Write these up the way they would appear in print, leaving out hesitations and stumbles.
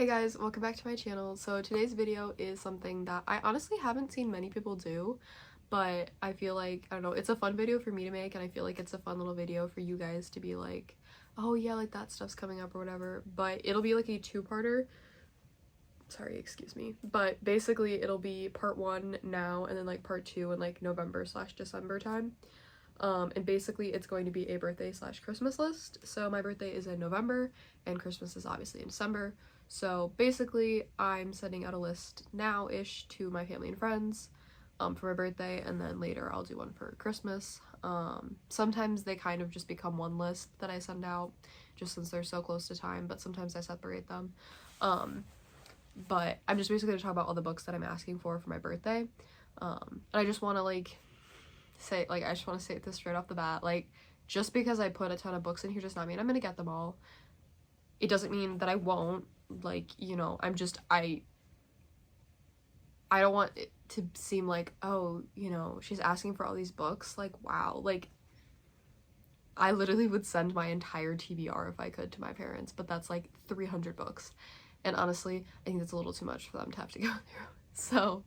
Hey guys, welcome back to my channel. So today's video is something that I honestly haven't seen many people do, but I feel like, I don't know, it's a fun video for me to make, and I feel like it's a fun little video for you guys to be like, oh yeah, like that stuff's coming up or whatever. But it'll be like a two-parter. Sorry, excuse me. But basically it'll be part 1 now and then like part 2 in like November/December time. And basically it's going to be a birthday/Christmas list. So my birthday is in November and Christmas is obviously in December. So basically I'm sending out a list now-ish to my family and friends for my birthday, and then later I'll do one for Christmas. Sometimes they kind of just become one list that I send out just since they're so close to time, but sometimes I separate them. But I'm just basically gonna talk about all the books that I'm asking for my birthday. And I just want to I just want to say this straight off the bat, like, just because I put a ton of books in here does not mean I'm gonna get them all. It doesn't mean that I won't, like, you know, I don't want it to seem like, oh, you know, she's asking for all these books, like, wow, like, I literally would send my entire TBR if I could to my parents, but that's like 300 books, and honestly, I think that's a little too much for them to have to go through. So,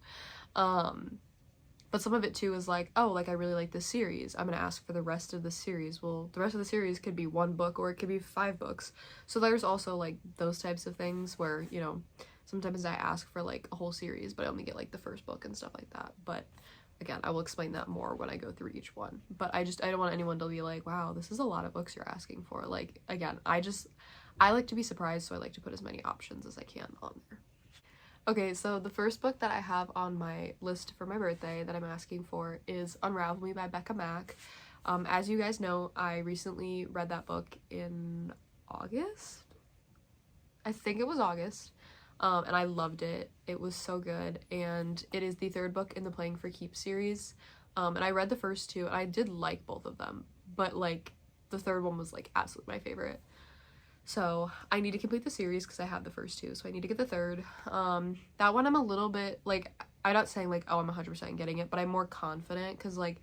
but some of it too is like, oh, like I really like this series, I'm gonna ask for the rest of the series. Well, the rest of the series could be 1 book or it could be 5 books. So there's also like those types of things where, you know, sometimes I ask for like a whole series, but I only get like the first book and stuff like that. But again, I will explain that more when I go through each one. But I don't want anyone to be like, wow, this is a lot of books you're asking for. Like, again, I like to be surprised, so I like to put as many options as I can on there. Okay, so the first book that I have on my list for my birthday that I'm asking for is Unravel Me by Becca Mack. As you guys know, I recently read that book in August? I think it was August. And I loved it. It was so good, and it is the 3rd book in the Playing for Keeps series. And I read the first 2, and I did like both of them, but like the 3rd one was like absolutely my favorite. So I need to complete the series because I have the first 2, so I need to get the 3rd. That one I'm a little bit, like, I'm not saying like, oh, I'm 100% getting it, but I'm more confident because like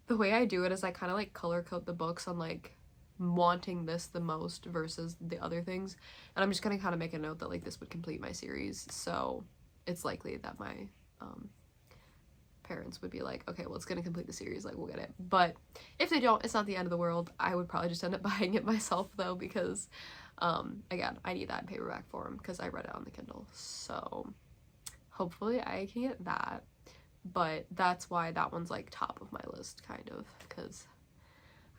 the way I do it is I kind of like color code the books on like wanting this the most versus the other things, and I'm just gonna kind of make a note that like this would complete my series, so it's likely that my parents would be like, okay, well, it's gonna complete the series, like, we'll get it. But if they don't, it's not the end of the world. I would probably just end up buying it myself though, because again, I need that in paperback form because I read it on the Kindle, so hopefully I can get that. But that's why that one's like top of my list, kind of, because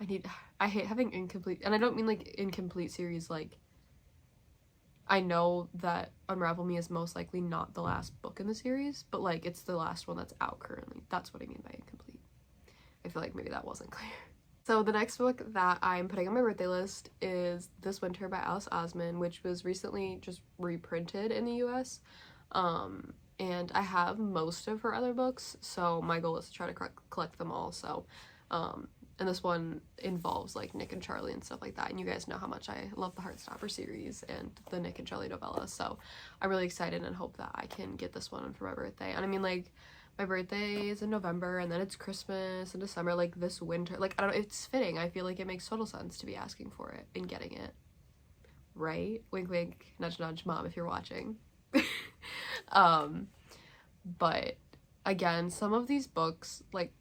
I hate having incomplete, and I don't mean like incomplete series, like, I know that Unravel Me is most likely not the last book in the series, but like it's the last one that's out currently. That's what I mean by incomplete. I feel like maybe that wasn't clear. So the next book that I'm putting on my birthday list is This Winter by Alice Osman, which was recently just reprinted in the US. And I have most of her other books, so my goal is to try to collect them all. So and this one involves like Nick and Charlie and stuff like that, and you guys know how much I love the Heartstopper series and the Nick and Charlie novella, so I'm really excited and hope that I can get this one for my birthday. And I mean, like, my birthday is in November, and then it's Christmas in December, like this winter, like, I don't know, it's fitting. I feel like it makes total sense to be asking for it and getting it, right? Wink wink, nudge nudge, mom, if you're watching. But again, some of these books, like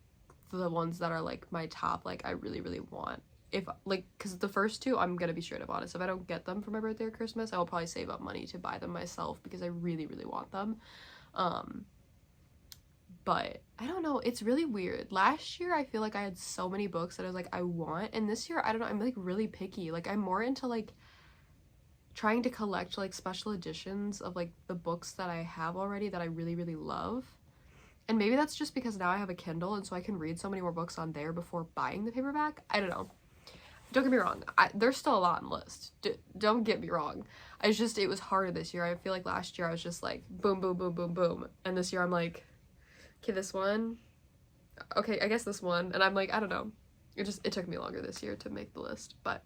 the ones that are like my top, like I really want, if like, because the first 2, I'm gonna be straight up honest, if I don't get them for my birthday or Christmas, I will probably save up money to buy them myself because I really want them. But I don't know, it's really weird. Last year I feel like I had so many books that I was like, I want, and this year I don't know, I'm like really picky. Like, I'm more into like trying to collect like special editions of like the books that I have already that I really love. And maybe that's just because now I have a Kindle, and so I can read so many more books on there before buying the paperback. I don't know. Don't get me wrong. There's still a lot on the list. Don't get me wrong. It was harder this year. I feel like last year I was just like, boom, boom, boom, boom, boom. And this year I'm like, okay, this one. Okay, I guess this one. And I'm like, I don't know. It took me longer this year to make the list. But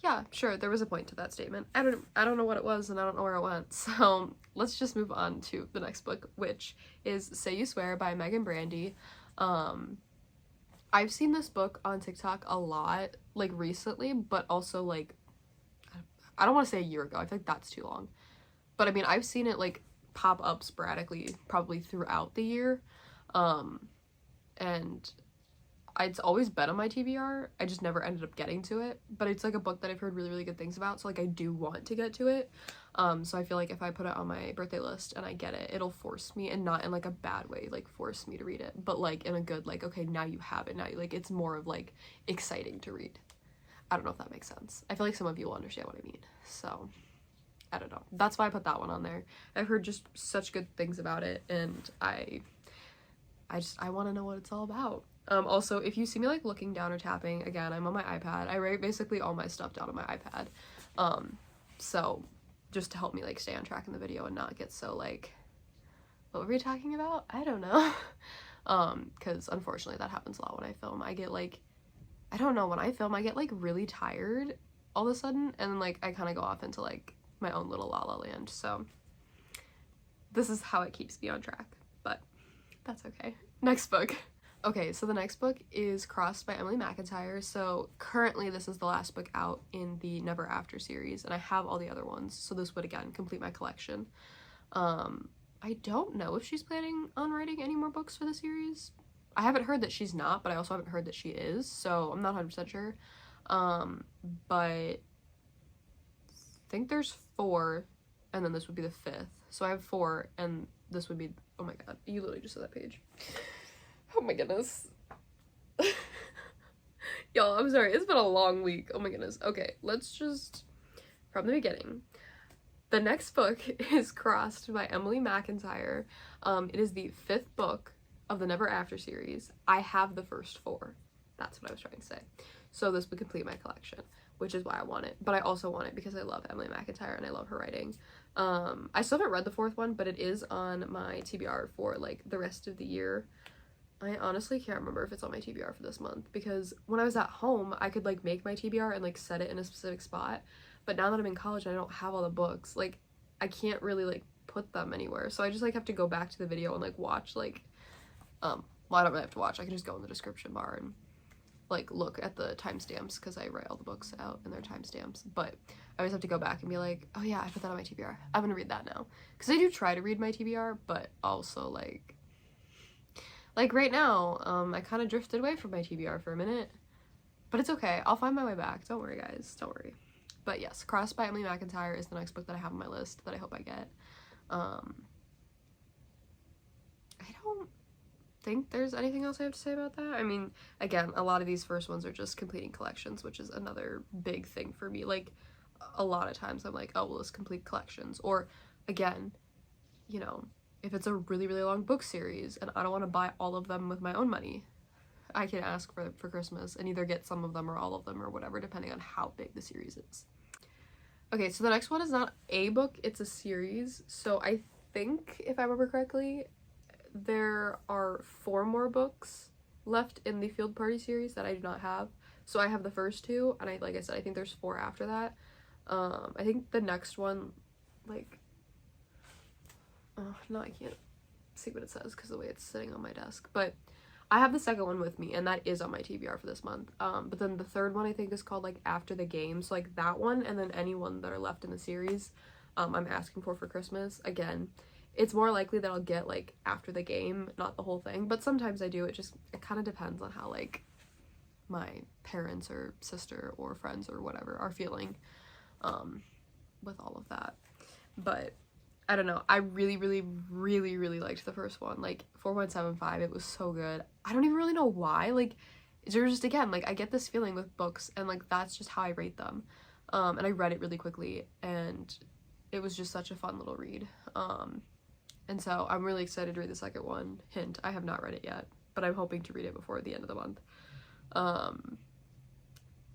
yeah, sure, there was a point to that statement. I don't know what it was, and I don't know where it went. So let's just move on to the next book, which is Say You Swear by Megan Brandy. I've seen this book on TikTok a lot, like recently, but also like I don't want to say a year ago. I feel like that's too long. But I mean, I've seen it like pop up sporadically probably throughout the year. And it's always been on my TBR. I just never ended up getting to it. But it's like a book that I've heard really, really good things about. So like I do want to get to it. So I feel like if I put it on my birthday list and I get it, it'll force me, and not in like a bad way, like force me to read it, but like in a good, like, okay, now you have it. Now like it's more of like exciting to read. I don't know if that makes sense. I feel like some of you will understand what I mean. So I don't know. That's why I put that one on there. I've heard just such good things about it, and I want to know what it's all about. Also, if you see me like looking down or tapping, again, I'm on my iPad. I write basically all my stuff down on my iPad. So just to help me like stay on track in the video and not get so like, what were we talking about? I don't know. Because unfortunately that happens a lot when I film. I get like, I don't know, when I film I get like really tired all of a sudden, and then like I kind of go off into like my own little la la land. So this is how it keeps me on track, but that's okay. Next book. Okay, so the next book is Crossed by Emily McIntyre. So currently this is the last book out in the Never After series, and I have all the other ones, so this would again complete my collection. I don't know if she's planning on writing any more books for the series. I haven't heard that she's not, but I also haven't heard that she is, so I'm not 100% sure. But I think there's 4, and then this would be the 5th. So I have 4, and this would be, oh my god, you literally just saw that page. Oh my goodness. Y'all, I'm sorry, it's been a long week. Oh my goodness. Okay, let's just, from the beginning. The next book is Crossed by Emily McIntyre. It is the 5th book of the Never After series. I have the first 4. That's what I was trying to say. So this would complete my collection, which is why I want it. But I also want it because I love Emily McIntyre and I love her writing. I still haven't read the 4th one, but it is on my TBR for like the rest of the year. I honestly can't remember if it's on my TBR for this month, because when I was at home, I could like make my TBR and like set it in a specific spot. But now that I'm in college and I don't have all the books, like I can't really like put them anywhere. So I just like have to go back to the video and like watch like, well, I don't really have to watch. I can just go in the description bar and like look at the timestamps, because I write all the books out and their timestamps. But I always have to go back and be like, oh yeah, I put that on my TBR. I'm gonna read that now. Because I do try to read my TBR, but also like right now, I kind of drifted away from my TBR for a minute. But it's okay. I'll find my way back. Don't worry, guys. Don't worry. But yes, Crossed by Emily McIntyre is the next book that I have on my list that I hope I get. I don't think there's anything else I have to say about that. I mean, again, a lot of these first ones are just completing collections, which is another big thing for me. Like, a lot of times I'm like, oh, well, let's complete collections. Or, again, you know, if it's a really, really long book series and I don't want to buy all of them with my own money, I can ask for Christmas and either get some of them or all of them or whatever, depending on how big the series is. Okay, so the next one is not a book, it's a series. So I think, if I remember correctly, there are 4 more books left in the Field Party series that I do not have. So I have the first 2, and like I said, I think there's 4 after that. I think the next one, like, no, I can't see what it says because of the way it's sitting on my desk, but I have the second one with me, and that is on my TBR for this month. But then the third one I think is called like After the Game, so like that one, and then any one that are left in the series, I'm asking for Christmas. Again, it's more likely that I'll get like After the Game, not the whole thing, but sometimes I do. It kind of depends on how like my parents or sister or friends or whatever are feeling with all of that. But I don't know, I really, really, really, really liked the first one. Like 4.75, it was so good. I don't even really know why. Like, there's just, again, like I get this feeling with books, and like that's just how I rate them. And I read it really quickly, and it was just such a fun little read. And so I'm really excited to read the second one. Hint, I have not read it yet, but I'm hoping to read it before the end of the month.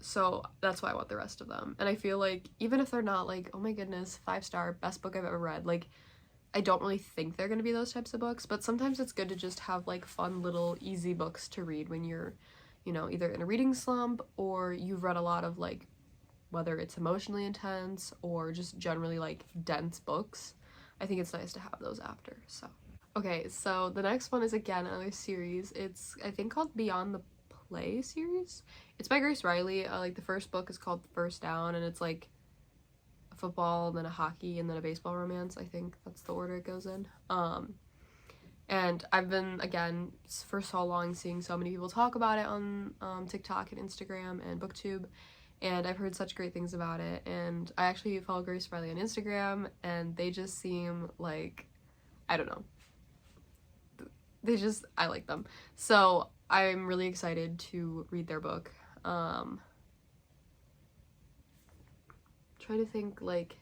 So that's why I want the rest of them. And I feel like even if they're not like, oh my goodness, 5-star, best book I've ever read, like I don't really think they're gonna be those types of books, but sometimes it's good to just have like fun little easy books to read when you're, you know, either in a reading slump or you've read a lot of like, whether it's emotionally intense or just generally like dense books. I think it's nice to have those after. So okay, so the next one is again another series. It's I think called Beyond the Play series. It's by Grace Riley. Like the first book is called First Down, and it's like a football, and then a hockey, and then a baseball romance. I think that's the order it goes in. And I've been, again, for so long seeing so many people talk about it on TikTok and Instagram and BookTube, and I've heard such great things about it. And I actually follow Grace Riley on Instagram, and they just seem like, I don't know, I like them. So I'm really excited to read their book. Trying to think, like,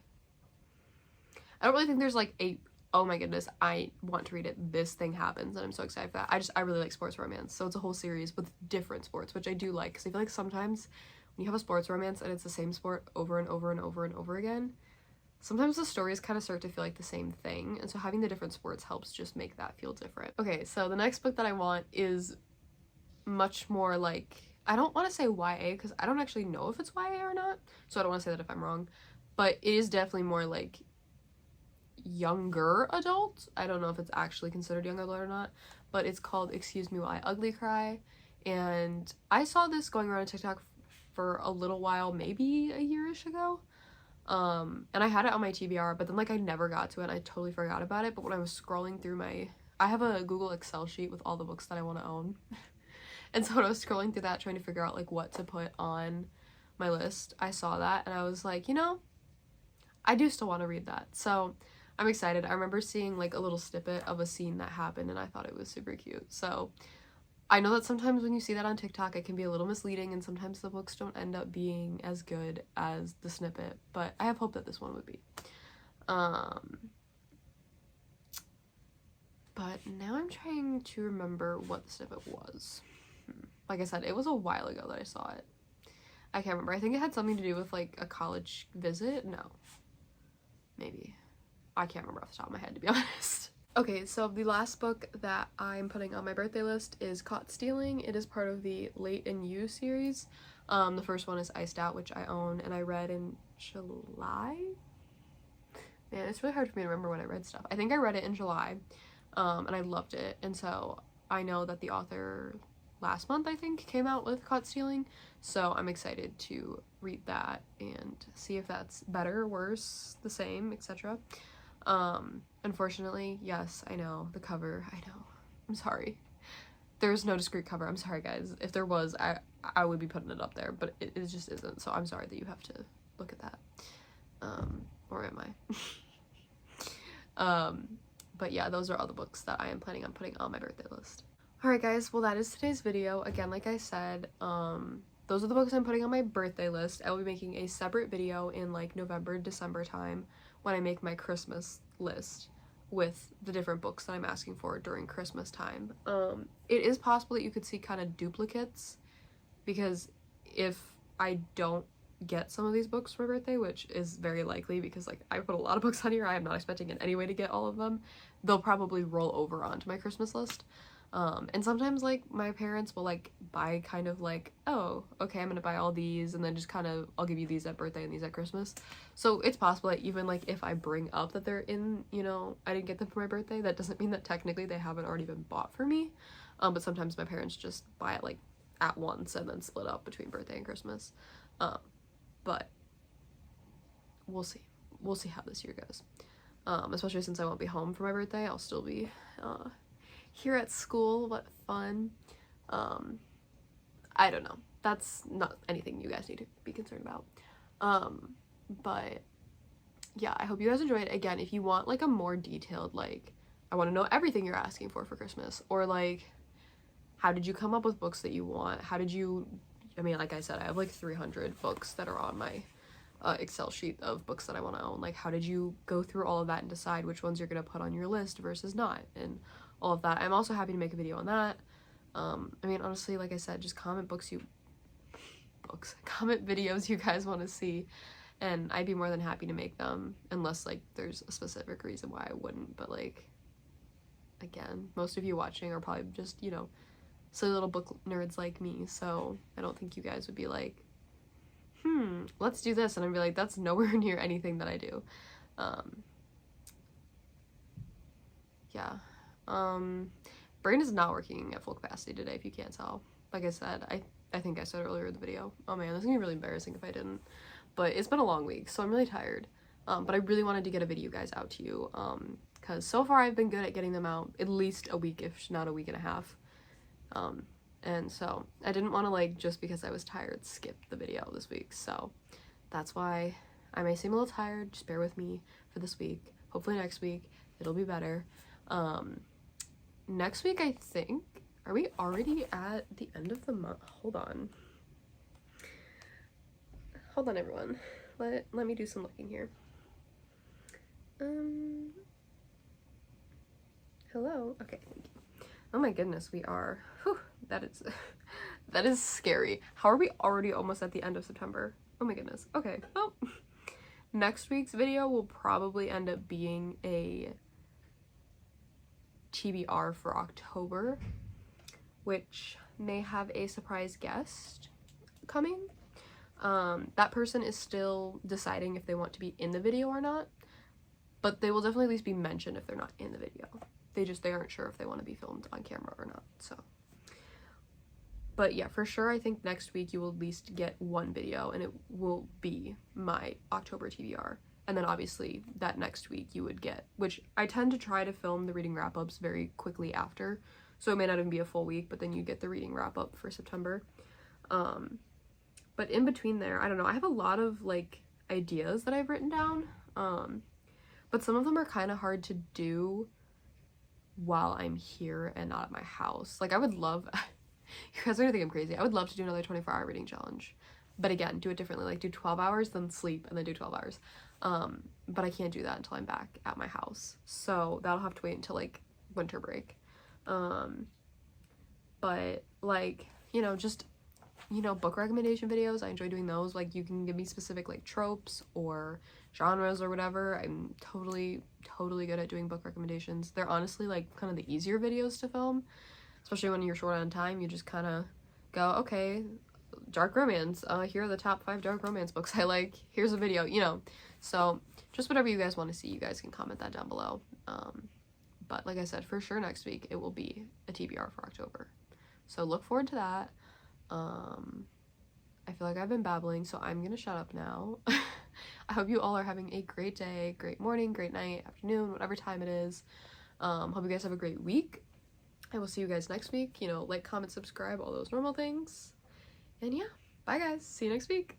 I don't really think there's like a, oh my goodness, I want to read it, this thing happens, and I'm so excited for that. I really like sports romance, so it's a whole series with different sports, which I do like, because I feel like sometimes when you have a sports romance and it's the same sport over and over and over and over again, sometimes the stories kind of start to feel like the same thing, and so having the different sports helps just make that feel different. Okay, so the next book that I want is much more like, I don't want to say YA, because I don't actually know if it's YA or not, so I don't want to say that if I'm wrong, but it is definitely more like younger adult. I don't know if it's actually considered young adult or not, but it's called Excuse Me While I Ugly Cry, and I saw this going around on TikTok for a little while, maybe a year-ish ago, and I had it on my TBR, but then like I never got to it, and I totally forgot about it. But when I was scrolling through I have a Google Excel sheet with all the books that I want to own, and so when I was scrolling through that trying to figure out like what to put on my list, I saw that and I was like, you know, I do still want to read that, so I'm excited. I remember seeing like a little snippet of a scene that happened, and I thought it was super cute. So I know that sometimes when you see that on TikTok, it can be a little misleading, and sometimes the books don't end up being as good as the snippet, but I have hope that this one would be. But now I'm trying to remember what the snippet was. Like I said, it was a while ago that I saw it. I can't remember. I think it had something to do with like a college visit. No. Maybe. I can't remember off the top of my head, to be honest. Okay, so the last book that I'm putting on my birthday list is Caught Stealing. It is part of the Late in You series. The first one is Iced Out, which I own, and I read in July? Man, it's really hard for me to remember when I read stuff. I think I read it in July, and I loved it, and so I know that the author last month, I think, came out with Caught Stealing, so I'm excited to read that and see if that's better, worse, the same, etc. Unfortunately, yes, I know, the cover, I know, I'm sorry. There's no discreet cover, I'm sorry guys. If there was, I would be putting it up there, but it just isn't, so I'm sorry that you have to look at that. Or am I? But yeah, those are all the books that I am planning on putting on my birthday list. Alright guys, well that is today's video. Again, like I said, those are the books I'm putting on my birthday list. I will be making a separate video in like November, December time when I make my Christmas list with the different books that I'm asking for during Christmas time. It is possible that you could see kind of duplicates, because if I don't get some of these books for my birthday, which is very likely because like I put a lot of books on here, I am not expecting in any way to get all of them, they'll probably roll over onto my Christmas list. And sometimes like my parents will like buy kind of like, oh, okay, I'm gonna buy all these and then just kind of, I'll give you these at birthday and these at Christmas. So it's possible that even like if I bring up that they're in, you know, I didn't get them for my birthday, that doesn't mean that technically they haven't already been bought for me. But sometimes my parents just buy it like at once and then split up between birthday and Christmas. But we'll see. We'll see how this year goes. Especially since I won't be home for my birthday, I'll still be here at school. What fun. I don't know. That's not anything you guys need to be concerned about. But yeah, I hope you guys enjoyed. Again, if you want like a more detailed, like, I want to know everything you're asking for Christmas, or like, how did you come up with books that you want? How did you, I mean, like I said, I have like 300 books that are on my Excel sheet of books that I want to own. Like, how did you go through all of that and decide which ones you're going to put on your list versus not, and all of that. I'm also happy to make a video on that. I mean, honestly, like I said, just comment comment videos you guys want to see, and I'd be more than happy to make them, unless like there's a specific reason why I wouldn't. But like, again, most of you watching are probably just, you know, silly little book nerds like me, so I don't think you guys would be like, let's do this, and I'd be like, that's nowhere near anything that I do. Yeah. Brain is not working at full capacity today, if you can't tell. Like I said, I think I said earlier in the video. Oh man, this is gonna be really embarrassing if I didn't. But it's been a long week, so I'm really tired. But I really wanted to get a video guys out to you, because so far I've been good at getting them out at least a week, if not a week and a half. And so I didn't want to, like, just because I was tired, skip the video this week. So that's why I may seem a little tired. Just bear with me for this week. Hopefully next week it'll be better. Next week, I think, are we already at the end of the month? Hold on everyone, let me do some looking here. Hello. Okay, thank you. Oh my goodness, we are, whew, that is scary. How are we already almost at the end of September? Oh my goodness. Okay, well, next week's video will probably end up being a TBR for October, which may have a surprise guest coming. That person is still deciding if they want to be in the video or not, but they will definitely at least be mentioned if they're not in the video. They aren't sure if they want to be filmed on camera or not, so. But yeah, for sure, I think next week you will at least get one video, and it will be my October TBR. And then obviously that next week you would get, which I tend to try to film the reading wrap-ups very quickly after, so it may not even be a full week, but then you get the reading wrap-up for September. But in between there, I don't know, I have a lot of, like, ideas that I've written down, but some of them are kind of hard to do while I'm here and not at my house. Like, I would love, you guys are gonna think I'm crazy, I would love to do another 24-hour reading challenge, but again, do it differently, like do 12 hours, then sleep, and then do 12 hours. But I can't do that until I'm back at my house, so that'll have to wait until, like, winter break. But, like, you know, just, you know, book recommendation videos, I enjoy doing those. Like, you can give me specific, like, tropes or genres or whatever. I'm totally good at doing book recommendations. They're honestly, like, kind of the easier videos to film, especially when you're short on time. You just kind of go, okay, dark romance, here are the top 5 dark romance books I like, here's a video, you know. So just whatever you guys want to see, you guys can comment that down below. But like I said, for sure next week it will be a TBR for October, so look forward to that. I feel like I've been babbling, so I'm gonna shut up now. I hope you all are having a great day, great morning, great night, afternoon, whatever time it is. Hope you guys have a great week. I will see you guys next week. You know, like, comment, subscribe, all those normal things. And yeah, bye guys, see you next week.